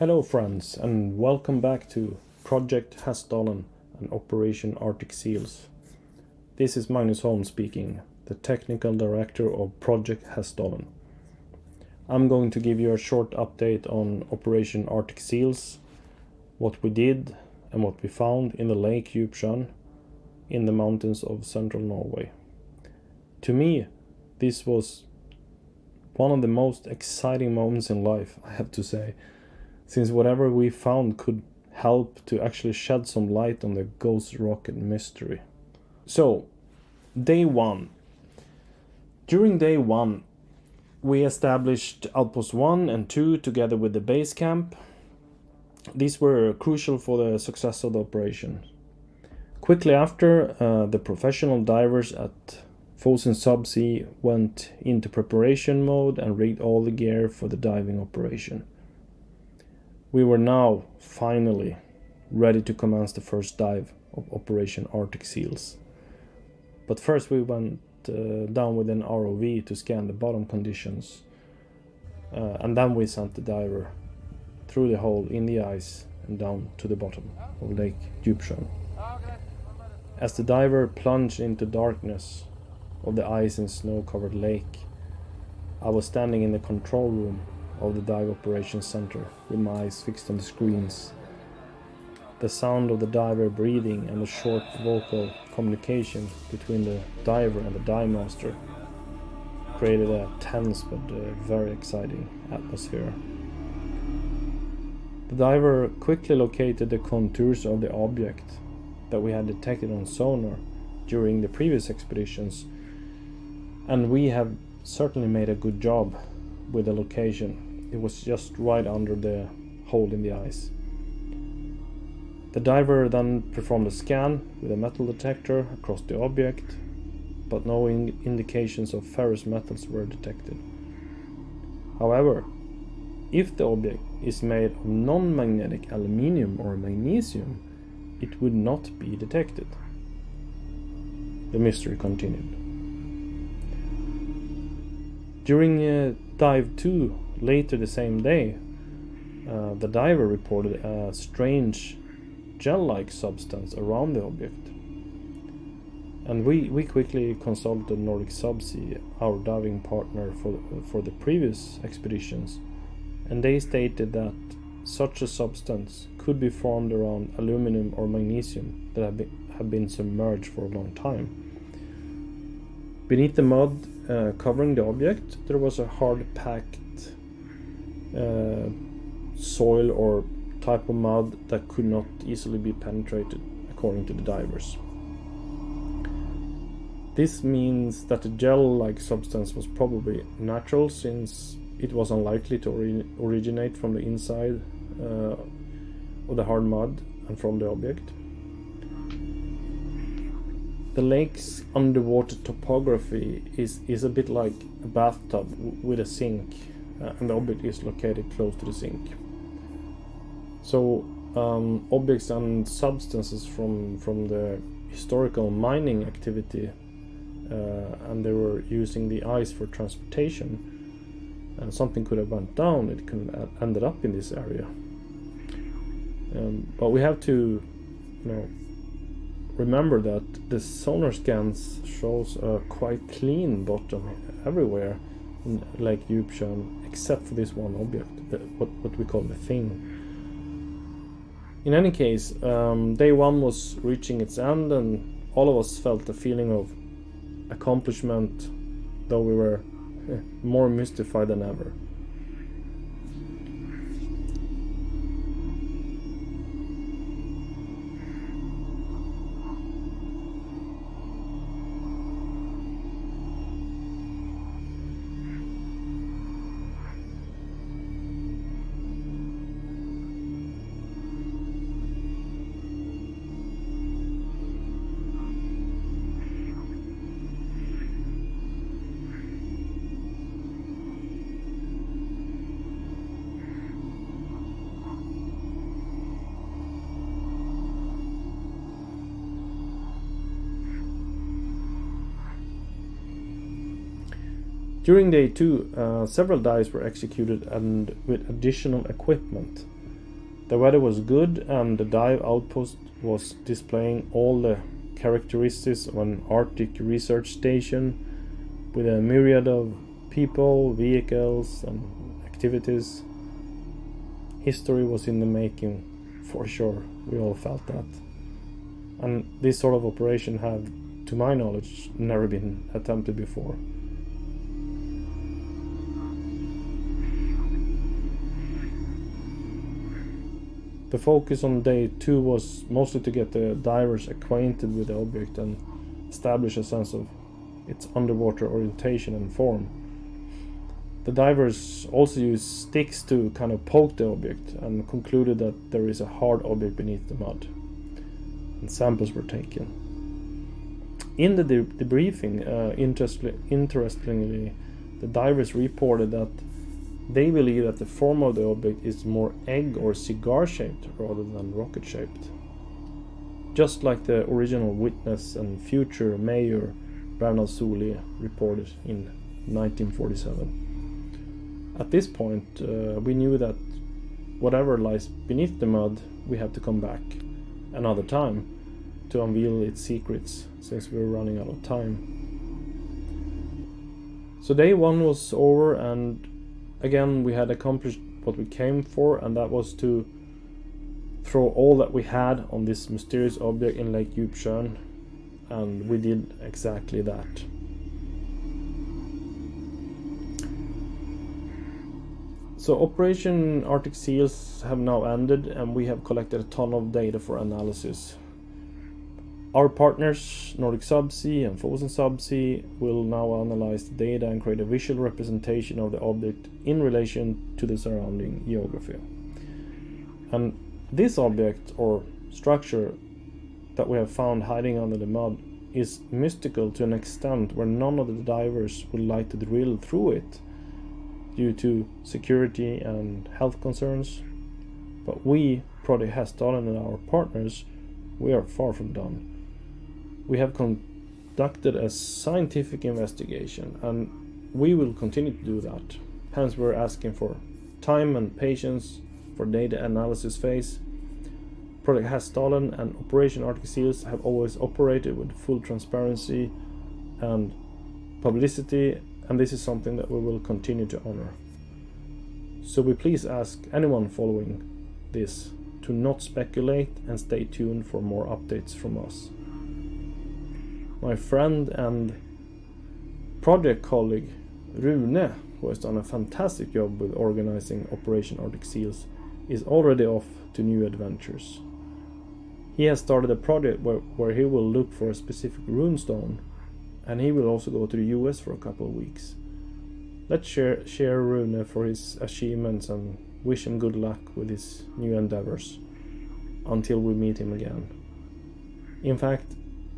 Hello friends, and welcome back to Project Hessdalen and Operation Arctic Seals. This is Magnus Holm speaking, the technical director of Project Hessdalen. I'm going to give you a short update on Operation Arctic Seals, what we did and what we found in the Lake Djupsjön in the mountains of central Norway. To me, this was one of the most exciting moments in life, I have to say, since whatever we found could help to actually shed some light on the ghost rocket mystery. So, day one. During day one, we established outpost 1 and 2 together with the base camp. These were crucial for the success of the operation. Quickly after, the professional divers at Fosen Subsea went into preparation mode and rigged all the gear for the diving operation. We were now finally ready to commence the first dive of Operation Arctic Seals. But first we went down with an ROV to scan the bottom conditions, and then we sent the diver through the hole in the ice and down to the bottom of Lake Djupsjön. As the diver plunged into darkness of the ice and snow-covered lake, I was standing in the control room of the dive operations center with my eyes fixed on the screens. The sound of the diver breathing and the short vocal communication between the diver and the dive master created a tense but very exciting atmosphere. The diver quickly located the contours of the object that we had detected on sonar during the previous expeditions, and we have certainly made a good job with the location. It was just right under the hole in the ice. The diver then performed a scan with a metal detector across the object, but no indications of ferrous metals were detected. However, if the object is made of non-magnetic aluminium or magnesium, it would not be detected. The mystery continued. During dive 2 later the same day, the diver reported a strange gel-like substance around the object. And we quickly consulted Nordic Subsea, our diving partner for the previous expeditions, and they stated that such a substance could be formed around aluminum or magnesium that have been submerged for a long time. Beneath the mud covering the object, there was a hard-packed soil or type of mud that could not easily be penetrated, according to the divers. This means that the gel-like substance was probably natural, since it was unlikely to originate from the inside of the hard mud and from the object. The lake's underwater topography is a bit like a bathtub with a sink, and the object is located close to the sink. So objects and substances from the historical mining activity, and they were using the ice for transportation, and something could have went down, it could have ended up in this area. But we have to remember that the sonar scans shows a quite clean bottom everywhere in Lake Djupsjön, except for this one object, what we call the thing. In any case, day one was reaching its end, and all of us felt a feeling of accomplishment, though we were more mystified than ever. During day 2, several dives were executed and with additional equipment, The weather was good and the dive outpost was displaying all the characteristics of an Arctic research station with a myriad of people, vehicles and activities. History was in the making, for sure. We all felt that. And this sort of operation had, to my knowledge, never been attempted before. The focus on day 2 was mostly to get the divers acquainted with the object and establish a sense of its underwater orientation and form. The divers also used sticks to kind of poke the object and concluded that there is a hard object beneath the mud. And samples were taken. In the debriefing, interestingly, the divers reported that they believe that the form of the object is more egg or cigar shaped rather than rocket shaped. Just like the original witness and future mayor Bernard Solli reported in 1947. At this point, we knew that whatever lies beneath the mud, we have to come back another time to unveil its secrets, since we were running out of time. So day 1 was over, and again we had accomplished what we came for, and that was to throw all that we had on this mysterious object in Lake Djupsjön, and we did exactly that. So Operation Arctic Seals have now ended, and we have collected a ton of data for analysis. Our partners, Nordic Subsea and Fosen Subsea, will now analyze the data and create a visual representation of the object in relation to the surrounding geography. And this object or structure that we have found hiding under the mud is mystical to an extent where none of the divers would like to drill through it due to security and health concerns. But we, Project Hessdalen, and our partners, we are far from done. We have conducted a scientific investigation, and we will continue to do that. Hence we're asking for time and patience for data analysis phase. Project Hessdalen and Operation Arctic Seals have always operated with full transparency and publicity, and this is something that we will continue to honor. So we please ask anyone following this to not speculate and stay tuned for more updates from us. My friend and project colleague Rune, who has done a fantastic job with organizing Operation Arctic Seals, is already off to new adventures. He has started a project where he will look for a specific runestone, and he will also go to the US for a couple of weeks. Let's share Rune for his achievements and wish him good luck with his new endeavors until we meet him again. In fact,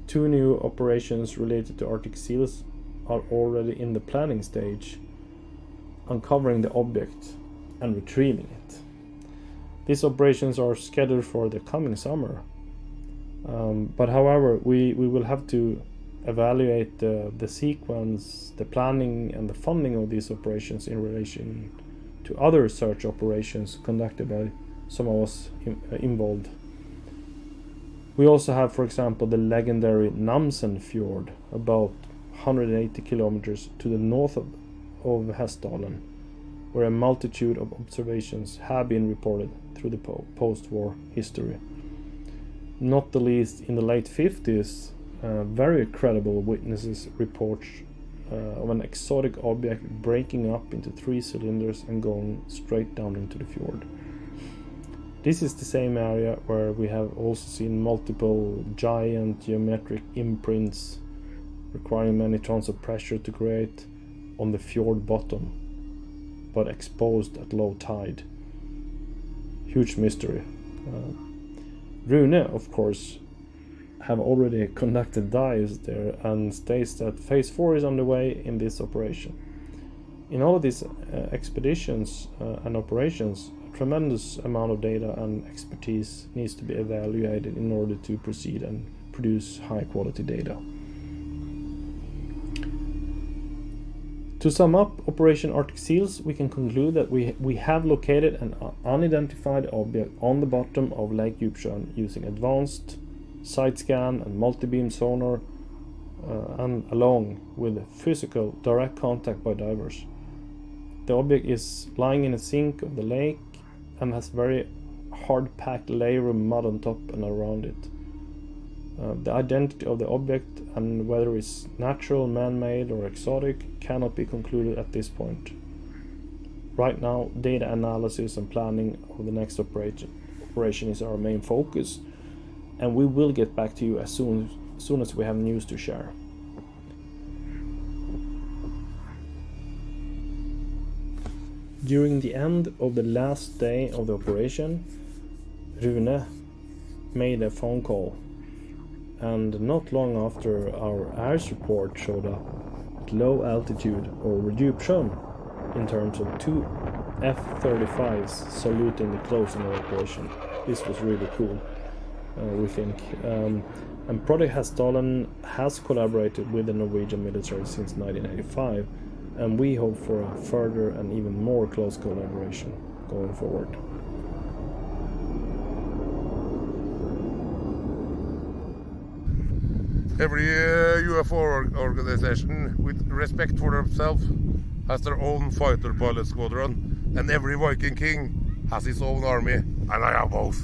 2 new operations related to Arctic Seals are already in the planning stage, uncovering the object and retrieving it. These operations are scheduled for the coming summer, but however we will have to evaluate the sequence, the planning and the funding of these operations in relation to other search operations conducted by some of us involved. We also have, for example, the legendary Namsen Fjord, about 180 kilometers to the north of Hessdalen, where a multitude of observations have been reported through the post-war history. Not the least in the late 50s, very credible witnesses report of an exotic object breaking up into 3 cylinders and going straight down into the fjord. This is the same area where we have also seen multiple giant geometric imprints requiring many tons of pressure to create on the fjord bottom, but exposed at low tide. Huge mystery. Rune, of course, have already conducted dives there and states that phase 4 is underway in this operation. In all of these expeditions and operations, a tremendous amount of data and expertise needs to be evaluated in order to proceed and produce high quality data. To sum up Operation Arctic Seals, we can conclude that we have located an unidentified object on the bottom of Lake Djupsjön using advanced side scan and multi-beam sonar, and along with physical direct contact by divers. The object is lying in a sink of the lake and has very hard-packed layer of mud on top and around it. The identity of the object and whether it's natural, man-made or exotic cannot be concluded at this point. Right now, data analysis and planning of the next operation is our main focus, and we will get back to you as soon as we have news to share. During the end of the last day of the operation, Rune made a phone call, and not long after our AIRS report showed up at low altitude over Djupsjön in terms of two F-35s saluting the closing of the operation. This was really cool, we think. And Project Hessdalen has collaborated with the Norwegian military since 1985, and we hope for a further and even more close collaboration going forward. Every UFO organization, with respect for themselves, has their own fighter pilot squadron, and every Viking king has his own army, and I have both.